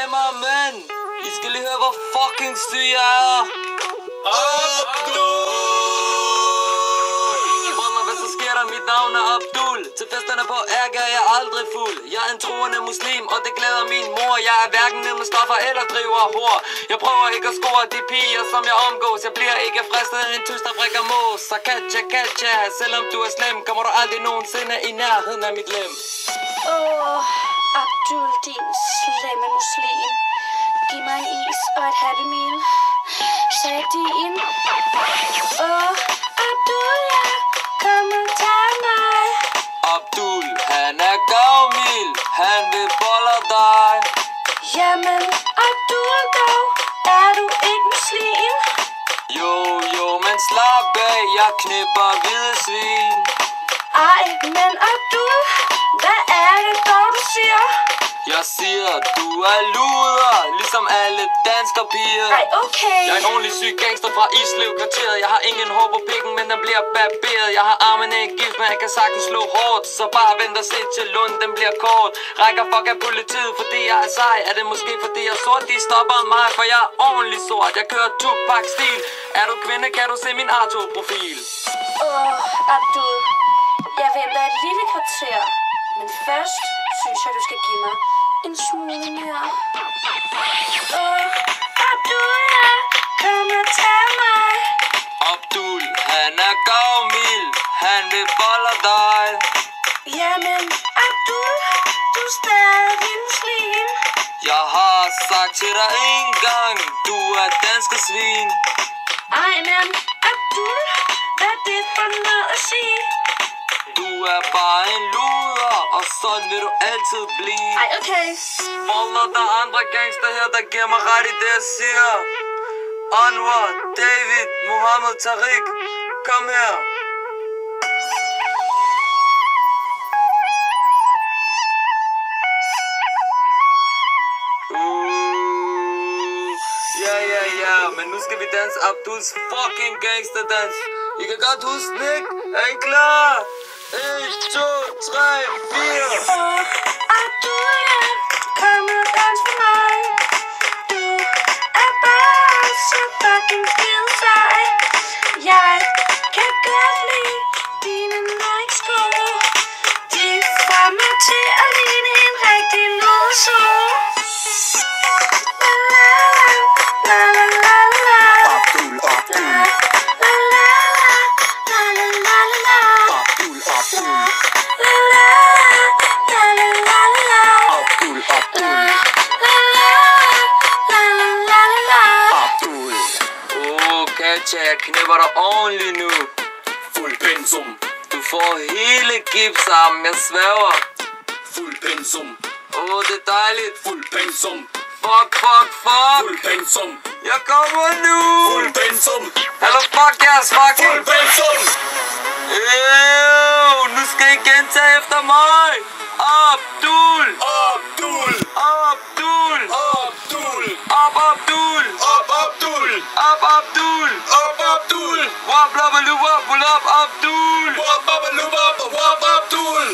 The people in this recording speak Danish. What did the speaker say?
Damer og mænd, I skal lige høre, hvor fucking syg jeg er. Abdul! Brødre, hvad så sker der? Mit navn er Abdul. Til festerne på Erga er jeg aldrig fuld. Jeg er en troende muslim, og det glæder min mor. Jeg er hverken ned med stoffer eller driver hår. Jeg prøver ikke at score de piger, som jeg omgås. Jeg bliver ikke fristet af en tus, der drikker mos. Så katja, selvom du er slem, kommer du aldrig nogensinde i nærheden af mit lem. Abdul, din slemme muslim. Giv mig en is og et Happy Meal. Sagde din. Abdul, ja, kom og tag mig. Abdul, han er gavmild. Han vil bolle dig. Jamen, Abdul, dog, er du ikke muslim? Jo, men slap af, jeg knipper hvide svin. Ej, men Abdul, hvad er det dog, du siger? Jeg siger, du er luder, ligesom alle dansker piger. Ej, okay. Jeg er en ordentlig syg gangster fra Islev kvarteret. Jeg har ingen hår på pikken, men den bliver barberet. Jeg har armen ikke gift, men jeg kan sagtens slå hårdt. Så bare vent og se til Lund, den bliver kort. Rækker fuck af politiet, fordi jeg er sej. Er det måske fordi jeg er sort, de stopper mig, for jeg er ordentlig sort. Jeg kører Tupac-stil. Er du kvinde, kan du se min Arto-profil. Abdul, jeg venter et lille kvarter. Men først synes jeg, du skal give mig en smule mere. Abdul, ja, kom og tag mig. Abdul, han er gavmild. Han vil bolle dig. Jamen, Abdul, du er stadig muslim. Jeg har sagt til dig en gang, du er danske svin. Ej, men Abdul, hvad er det for noget at sige? Du er bare en luder, og sådan vil du altid blive. Ej, okay. Folder, der er andre gangster her, der giver mig ret i det, jeg siger. Anwar, David, Mohammed, Tariq, kom her. Ja, men nu skal vi danse Abduls fucking gangsterdans. I kan godt huske den, ikke? Er I klar? 1, 2, 3, 4. Abdul, ja, kom og dans for mig. Du er bare så fucking skide sej. Jeg kan godt lide dine Nike-sko. De får mig til at ligne en rigtig nusso. Jeg knipper dig ordentligt nu. Fuld pensum. Du får hele gipsarmen, jeg sværger. Fuld pensum. Det er dejligt. Fuld pensum. Fuck. Fuld pensum. Jeg kommer nu. Fuld pensum. Hallo, fuck jeres fucking. Fuld pensum. Nu skal I gentage efter mig. Abdul. Abdul. Abdul. Abdul. Abdul. Abdul. Abdul. Abdul. Wap labalu wap wap Abdul. Wap babalu wap Abdul.